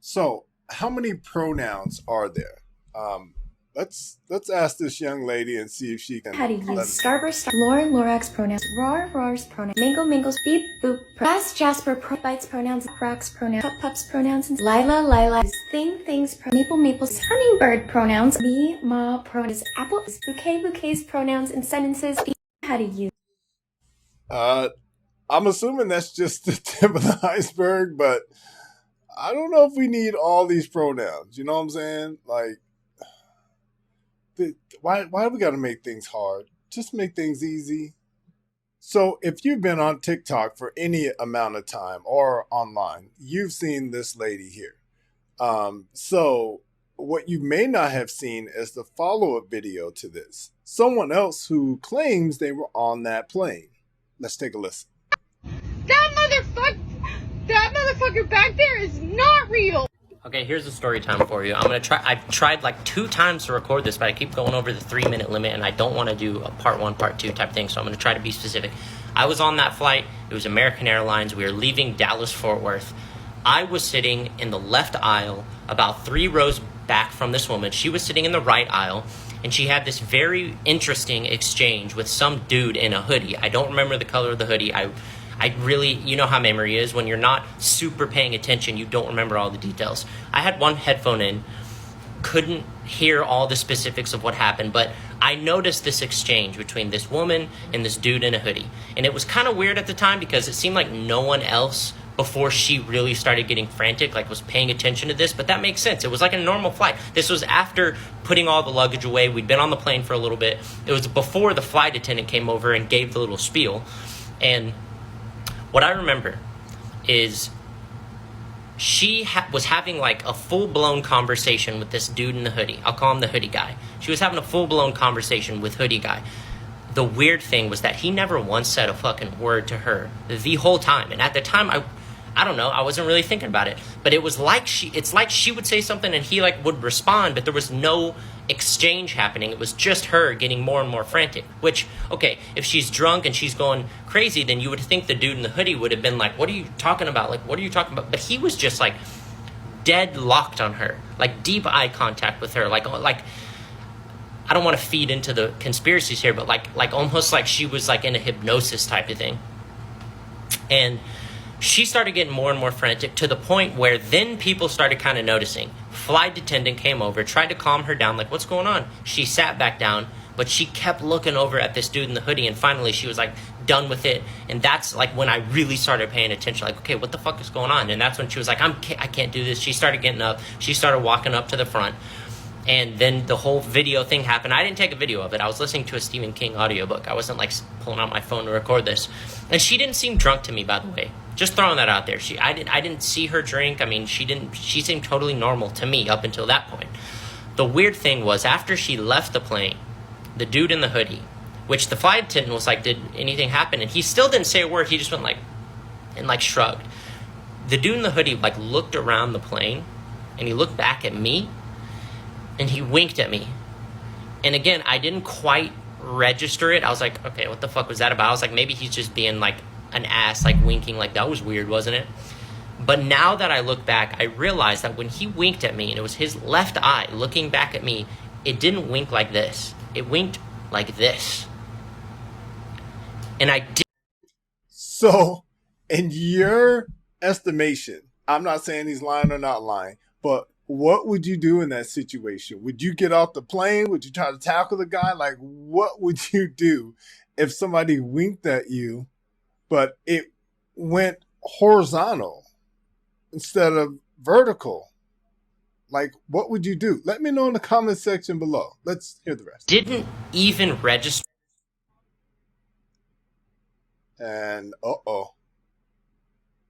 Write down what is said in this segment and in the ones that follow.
So, how many pronouns are there? Um, let's ask this young lady and see if she How can to use let us know. Starburst, Lauren, Lorax pronouns, Roar, Roar's pronouns, Mingle, Mingles, Beep, Boop, Jas, Jasper, Bites pronouns, Rox pronouns, Pup, Pups pronouns, and Lila, Lila's, Things pronouns, Maple, Maples, Hummingbird pronouns, Me, Ma pronouns, Apple, Bouquet, Bouquets pronouns, and sentences. How to use. Uh, I'm assuming that's just the tip of the iceberg, but I don't know if we need all these pronouns. You know what I'm saying? Like, why do we got to make things hard? Just make things easy. So, if you've been on TikTok for any amount of time or online, you've seen this lady here. So, what you may not have seen is the follow up video to this. Someone else who claims they were on that plane. Let's take a listen. That motherfucker back there is not real. Okay, here's a story time for you. I've tried like 2 times to record this, but I keep going over the 3 minute limit, and I don't want to do a part one, part two type thing, so I'm gonna try to be specific. I was on that flight. It was American Airlines. We were leaving Dallas Fort Worth. I was sitting in the left aisle, about 3 rows back from this woman. She was sitting in the right aisle, and she had this very interesting exchange with some dude in a hoodie. I don't remember the color of the hoodie. I really, you know how memory is. When you're not super paying attention, you don't remember all the details. I had one headphone in, couldn't hear all the specifics of what happened, but I noticed this exchange between this woman and this dude in a hoodie. And it was kind of weird at the time because it seemed like no one else before she really started getting frantic, like was paying attention to this, but that makes sense. It was like a normal flight. This was after putting all the luggage away. We'd been on the plane for a little bit. It was before the flight attendant came over and gave the little spiel. And what I remember is she was having like a full-blown conversation with this dude in the hoodie. I'll call him the hoodie guy. She was having a full-blown conversation with hoodie guy. The weird thing was that he never once said a fucking word to her the whole time. And at the time, I don't know, I wasn't really thinking about it. But it's like she would say something and he like would respond, but there was no exchange happening. It was just her getting more and more frantic. Which, okay, if she's drunk and she's going crazy, then you would think the dude in the hoodie would have been like, what are you talking about? Like, what are you talking about? But he was just like dead locked on her, like deep eye contact with her, like I don't want to feed into the conspiracies here, but like almost like she was like in a hypnosis type of thing. And she started getting more and more frantic to the point where then people started kind of noticing. Flight attendant came over, tried to calm her down, like, what's going on? She sat back down, but she kept looking over at this dude in the hoodie, and finally she was like done with it. And that's like when I really started paying attention, like, okay, what the fuck is going on? And that's when she was like, I can't do this. She started getting up. She started walking up to the front. And then the whole video thing happened. I didn't take a video of it. I was listening to a Stephen King audiobook. I wasn't like pulling out my phone to record this. And she didn't seem drunk to me, by the way. Just throwing that out there. I didn't see her drink. I mean, she seemed totally normal to me up until that point. The weird thing was after she left the plane, the dude in the hoodie, which the flight attendant was like, did anything happen? And he still didn't say a word. He just went like, and like shrugged. The dude in the hoodie like looked around the plane and he looked back at me and he winked at me. And again, I didn't quite register it. I was like, okay, what the fuck was that about? I was like, maybe he's just being like an ass, like winking, like that was weird, wasn't it? But now that I look back, I realized that when he winked at me and it was his left eye looking back at me, it didn't wink like this. It winked like this. And I did. So, in your estimation, I'm not saying he's lying or not lying, but what would you do in that situation? Would you get off the plane? Would you try to tackle the guy? Like, what would you do if somebody winked at you, but it went horizontal instead of vertical? Like, what would you do? Let me know in the comment section below. Let's hear the rest. Didn't even register. And, uh-oh.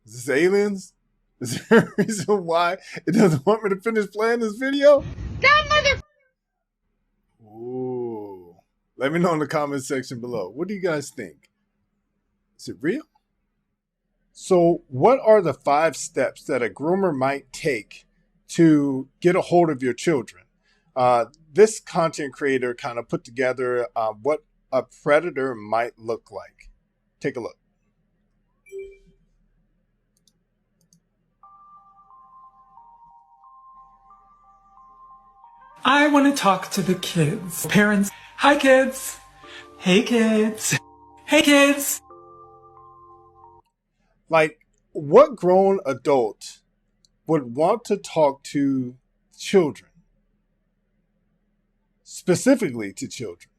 Is this aliens? Is there a reason why it doesn't want me to finish playing this video? That mother. Ooh. Let me know in the comment section below. What do you guys think? Is it real? So, what are the 5 steps that a groomer might take to get a hold of your children? This content creator kind of put together what a predator might look like. Take a look. I want to talk to the kids. Parents, hi kids. Hey kids. Hey kids. Like, what grown adult would want to talk to children? Specifically to children.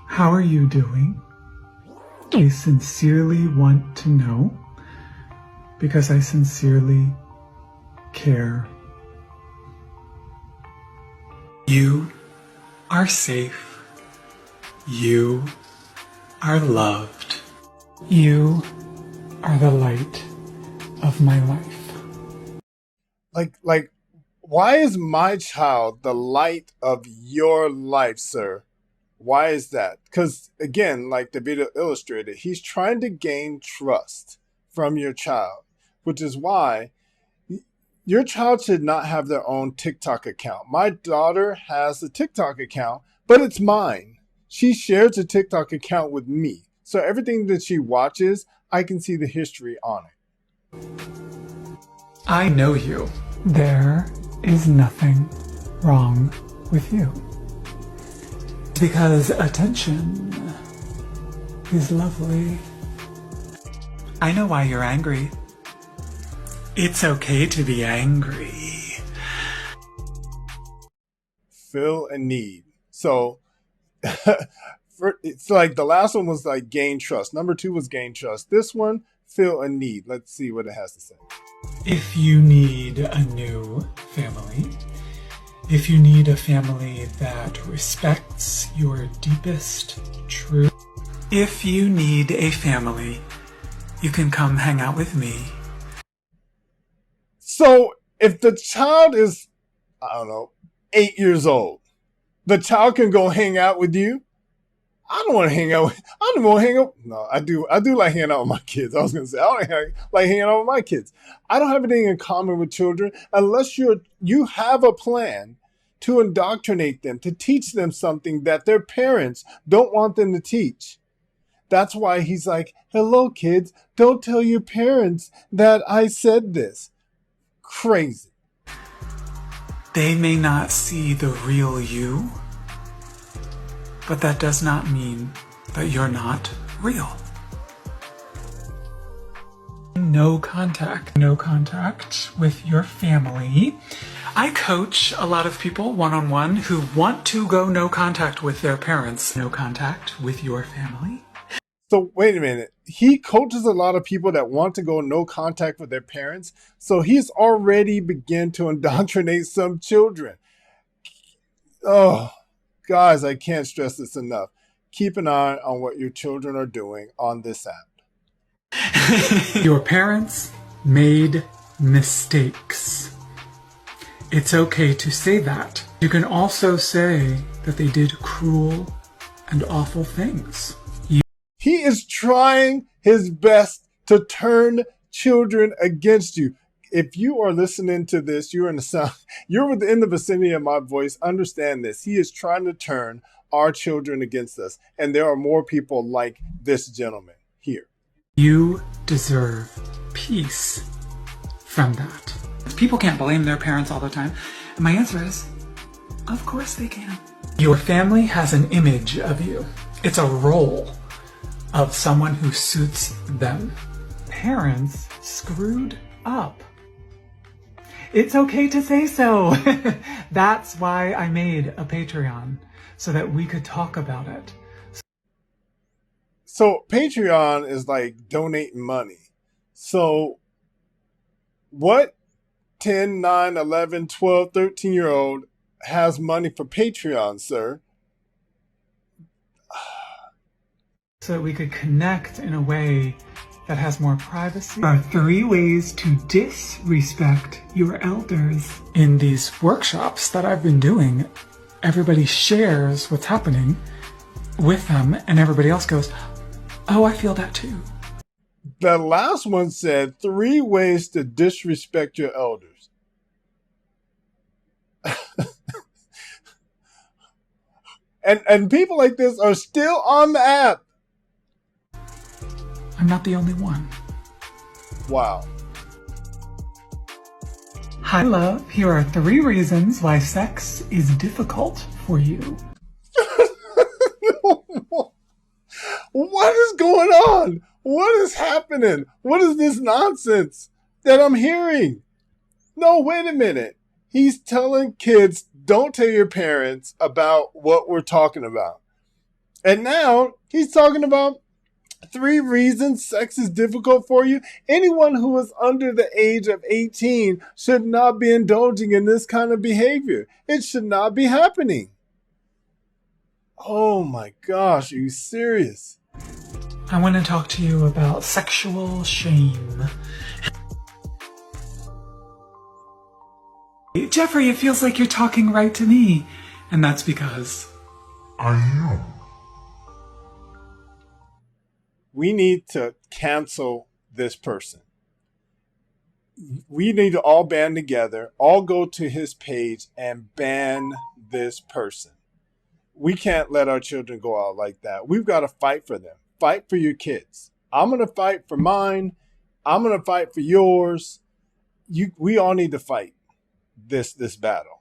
How are you doing? I sincerely want to know because I sincerely care. You are safe. You are loved. You are the light of my life. Like, why is my child the light of your life, sir? Why is that? Because, again, like the video illustrated, he's trying to gain trust from your child, which is why your child should not have their own TikTok account. My daughter has a TikTok account, but it's mine. She shares a TikTok account with me. So everything that she watches, I can see the history on it. I know you. There is nothing wrong with you. Because attention is lovely. I know why you're angry. It's okay to be angry. Fill a need. So it's like the last one was like gain trust. Number 2 was gain trust. This one, fill a need. Let's see what it has to say. If you need a new family, if you need a family that respects your deepest truth, if you need a family, you can come hang out with me. So if the child is, I don't know, 8 years old, the child can go hang out with you. I don't want to hang out. I don't want to hang out. No, I do like hanging out with my kids. I was going to say, I don't like hanging out with my kids. I don't have anything in common with children unless you have a plan to indoctrinate them, to teach them something that their parents don't want them to teach. That's why he's like, hello, kids. Don't tell your parents that I said this. Crazy. They may not see the real you, but that does not mean that you're not real. No contact with your family. I coach a lot of people one-on-one who want to go no contact with their parents. No contact with your family. So wait a minute. He coaches a lot of people that want to go no contact with their parents. So he's already begun to indoctrinate some children. Oh, guys, I can't stress this enough. Keep an eye on what your children are doing on this app. Your parents made mistakes. It's okay to say that. You can also say that they did cruel and awful things. He is trying his best to turn children against you. If you are listening to this, you're in the vicinity of my voice. Understand this. He is trying to turn our children against us. And there are more people like this gentleman here. You deserve peace from that. People can't blame their parents all the time. And my answer is, of course they can. Your family has an image of you. It's a role of someone who suits them. Parents screwed up. It's okay to say so. That's why I made a Patreon, so that we could talk about it. So Patreon is like donating money. So what 10, 9, 11, 12, 13-year-old has money for Patreon, sir? So that we could connect in a way that has more privacy. There are 3 ways to disrespect your elders. In these workshops that I've been doing, everybody shares what's happening with them, and everybody else goes, oh, I feel that too. The last one said 3 ways to disrespect your elders. and people like this are still on the app. I'm not the only one. Wow. Hi, love. Here are 3 reasons why sex is difficult for you. What is going on? What is happening? What is this nonsense that I'm hearing? No, wait a minute. He's telling kids, don't tell your parents about what we're talking about. And now he's talking about 3 reasons sex is difficult for you. Anyone who is under the age of 18 should not be indulging in this kind of behavior. It should not be happening. Oh my gosh, are you serious? I want to talk to you about sexual shame. Jeffrey, it feels like you're talking right to me. And that's because I am. We need to cancel this person. We need to all band together, all go to his page and ban this person. We can't let our children go out like that. We've got to fight for them. Fight for your kids. I'm going to fight for mine. I'm going to fight for yours. We all need to fight this battle.